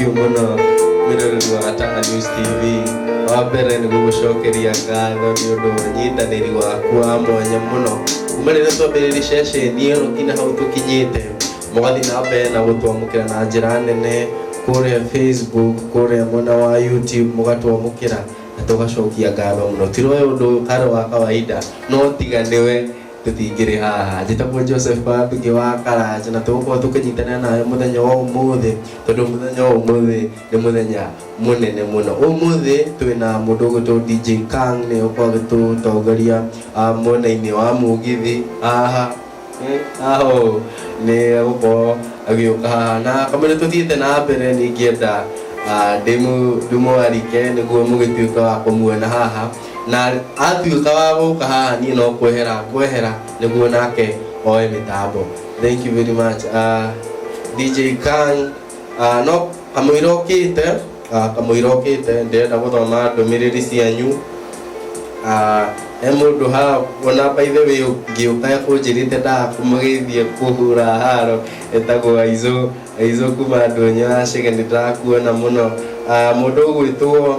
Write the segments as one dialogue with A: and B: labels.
A: you muno mirorerwa Gatanga News TV wambere ni gugucokeria ngatho ni undu nyitaniri waku wa mwanya muno kuma rĩrĩa twambĩrĩirie ceceni ĩno nginya hau tũkinyĩte mũgathiĩ na mbere na gũtwamũkĩra na njĩra nene kũrĩa Facebook kũrĩa mwena wa YouTube mũgatwamũkĩra na tũgacokia ngatho mũno tiroe ũndũ karĩ wa kawaida no tiga nĩwe tutingĩrĩ haha njĩtagwo Joseph Babingi wa Karanja na tũgũkorwo tũkĩnyitanĩra nawe mũthenya wa ũmũthĩ tondũ mũthenya wa ũmũthĩ nĩ mũthenya mũnene mũno ũmũthĩ twĩna mũndũ ũgwĩtwo DJ Kang nĩ ũkorwo agĩtũtongoria mwena-inĩ wa mugithi haha aho nĩ agũkorwo agĩũka haha na kamũira tũthiĩte na mbere nĩingĩenda ndĩmũarike nĩguo mũgĩtuĩka wa kũmuona haha na atuĩka wa gũka haha niĩ no kwehera nĩguo nake oe mĩtambo. Thank you very much DJ Kang. No kamũira ũkĩte ndĩrenda gũthoma ndũmĩrĩri cianyu mũndũ haha ona by the way ngĩũka kũnjĩrĩte ndakũmũgeithie kũhũra haro etagwo Aizo kuma Ndũnyũ ya Cege nĩndĩrakuona mũno mũndũ ũgwĩtwo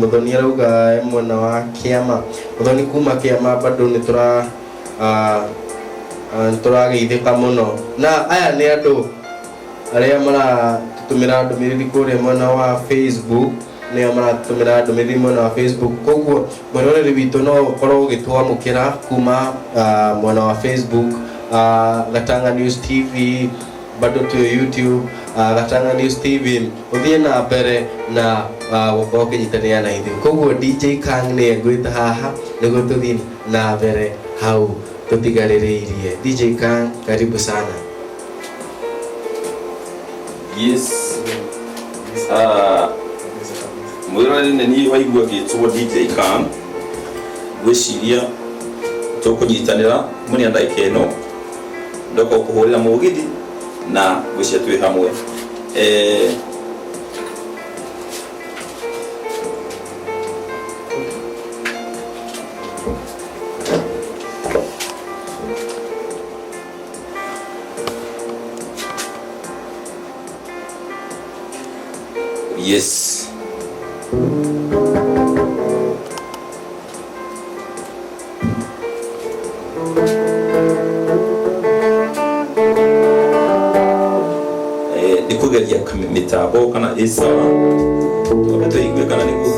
A: Mũthoni arauga mwena wa Kĩama Mũthoni kuma Kĩama bado nĩtũrageithĩka mũno na aya nĩ andũ arĩa maratũmĩra ndũmĩrĩri kũrĩa mwena wa Facebook nĩo maratũmĩra ndũmĩrĩri mwena wa Facebook koguo mwĩroreri witũ no ũkorwo ũgĩtwamũkĩra kuma mwena wa Facebook Gatanga News TV bado tu YouTube Gatanga News TV ũthiĩ na mbere na gũkorwo ũkĩnyitanĩra na ithuĩ koguo DJ Kang nĩ ngwĩta haha nĩguo tũthiĩ na mbere hau tũtigarĩrĩirie. DJ Kang, karibu sana.
B: Yes. Mwĩroreri nĩ niĩ waigua ngĩtwo DJ Kang gwĩciria tũkũnyitanĩra mũnĩa ndagĩka ĩno ndoka kũhũrĩra mũgithi na gwĩciria twĩ hamwe yes. Nikugeria mitambo kana isawa tukabeto igwe kana niku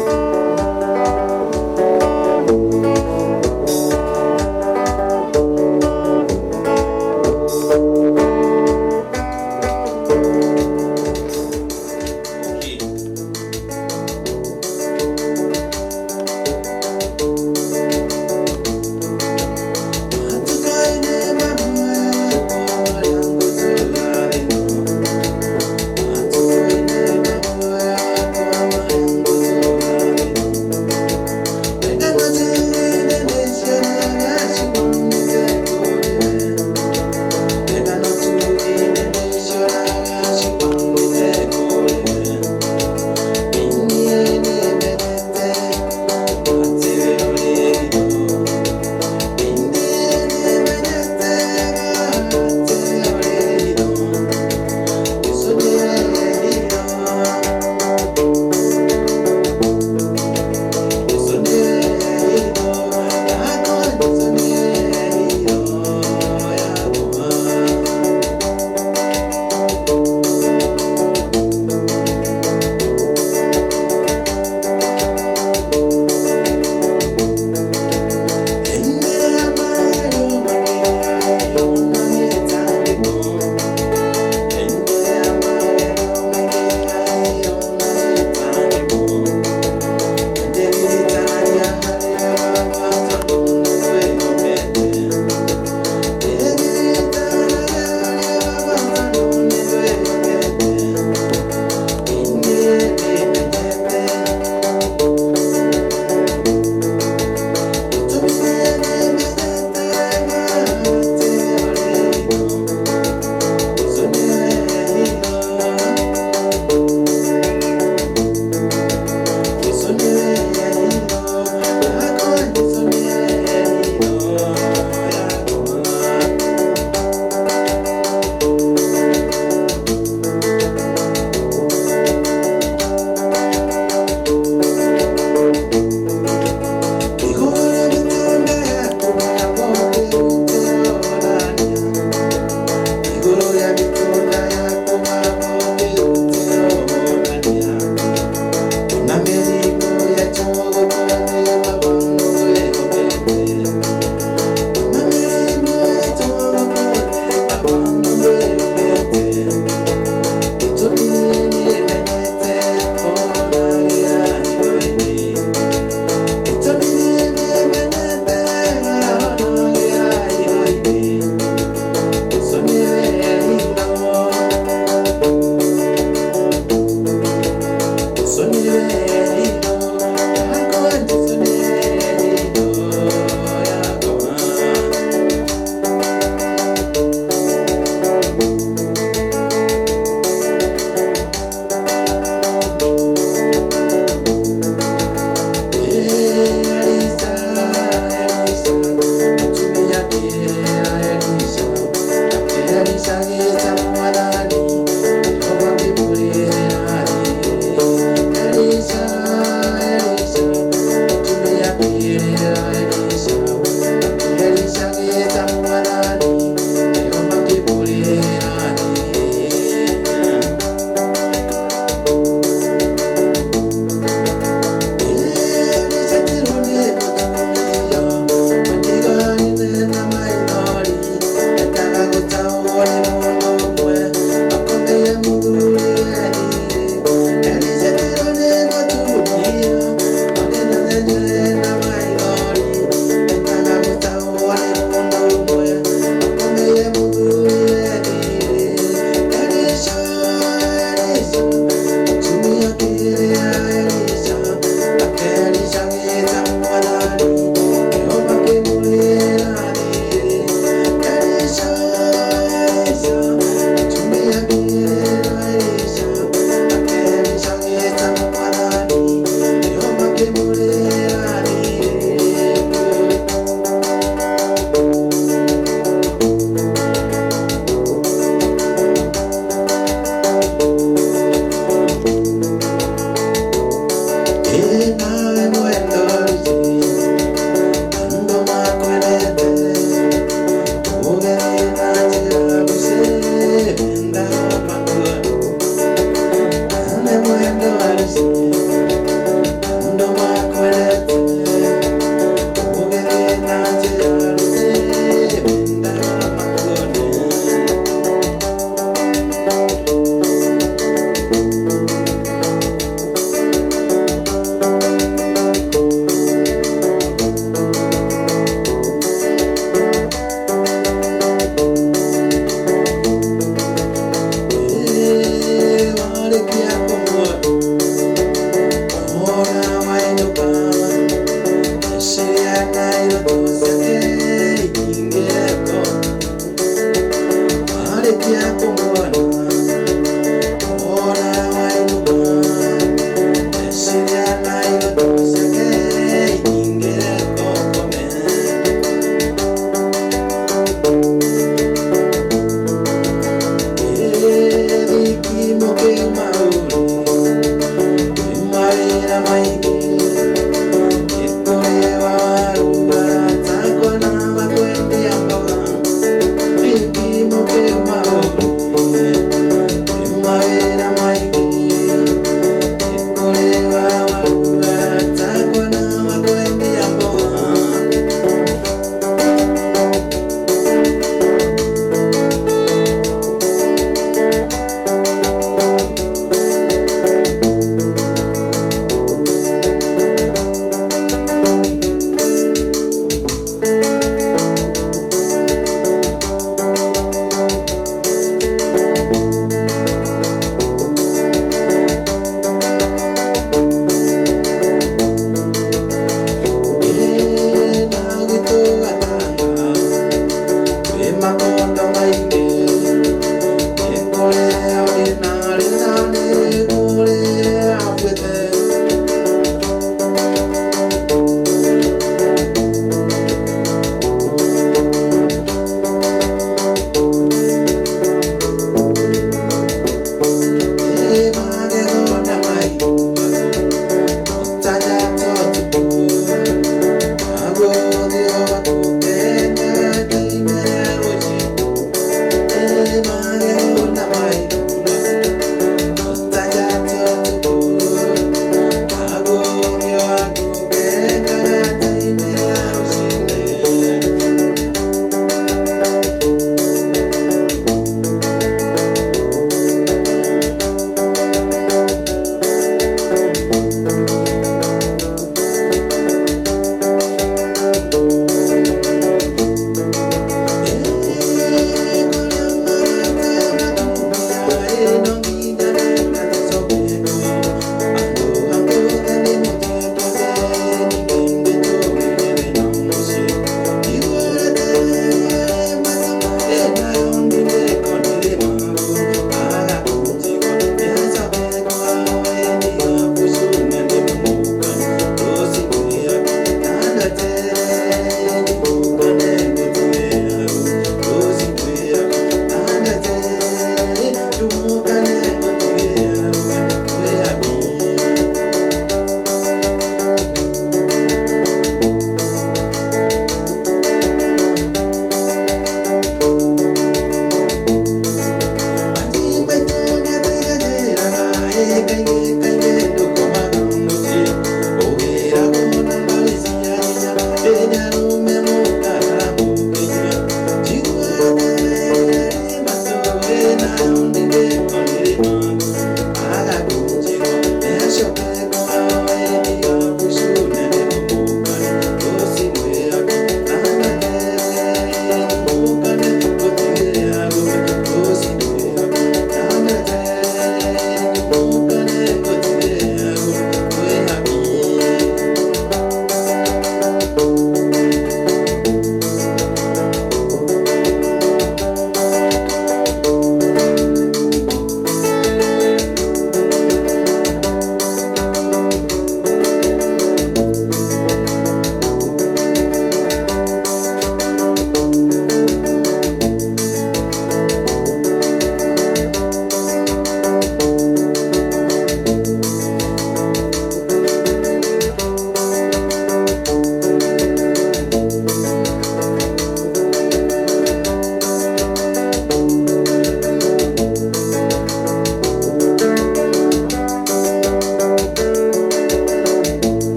A: Wale kia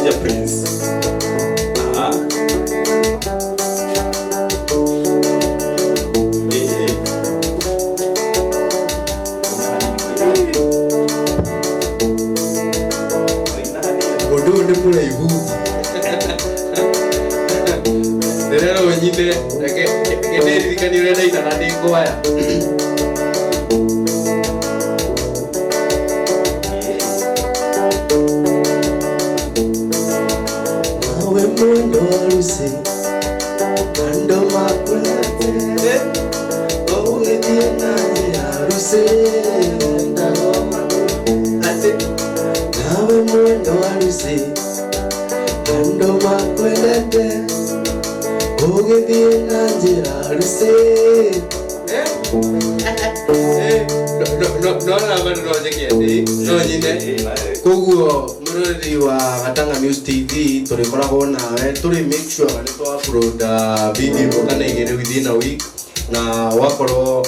B: Major Prince.
A: Odo ni muraihu. Nderero wenyine ndirikani urenda itana ndi kwaya. Nawe mundo warusi ando makwete owedie naye aruse ndagoma ate nawe mundo warusi ando makwete owedie naye aruse no nyine koguo murori wa Gatanga News TV turikoragwo nawe turi make sure ni twa upload video kana igere within a week na wakorwo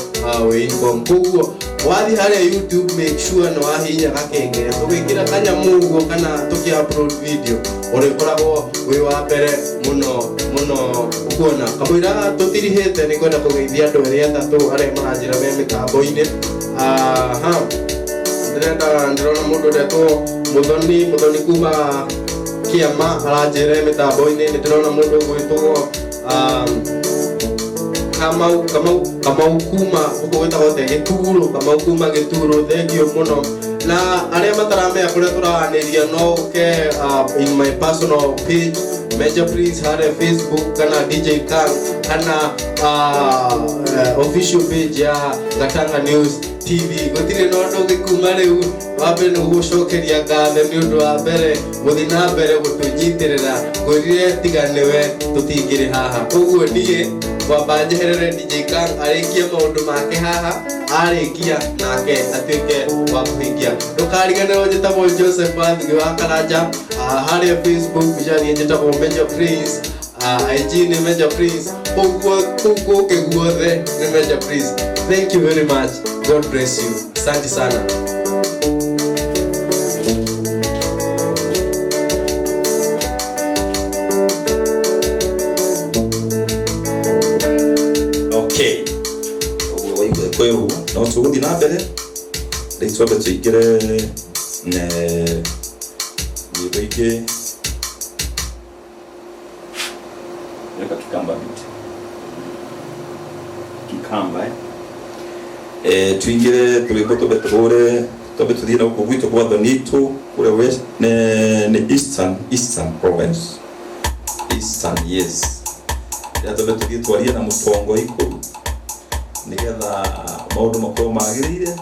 A: we income koguo wathi haria YouTube make sure no wahinya gakengere tugikira kanyamugo kana tuki upload video urikoragwo we wa mbere muno kuona kamwira tutirihete ni kwenda kugeithia andu eri atatu aria maranjira me mitambo-ini ndirona mundu ndetwo muthoni kuma kiama aranjire mitambo-ini ndirona mundu gwitwo Kamau kuma uko wetagwo Gituru Kamau kuma Gituru thank you muno na aria mataramenya kuria turaniria no ke in my personal page Major Prince hare Facebook kana DJ Kang kana official page ya Gatanga News TV gotire no ndo gikuma riu wabe no gucokeria ngatho ni undu wa mbere muthina mbere gutunyitirira ngurire tiganewe tutingire haha koguo nie wamba njeherere DJ Kang arikia maundu make haha arikia nake atuike wa kuhingia ndukarigane njitagwo Joseph Wathugi wa Karanja haria Facebook njari njitagwo Major Prince IG ni Major Prince koguo keguothe ni Major Prince. Thank you very much. God bless you. Asante sana.
B: Okay. Kweru no tuguthi na mbere ritwa betigire ne yibeke yaka kikamba twingire tuliko tobetore tobetuthina uko gwito kwa Thonitu kule west ne eastern province yes ya tobetuthia twaria na mutongo ikuru nigetha maundu makuru magirire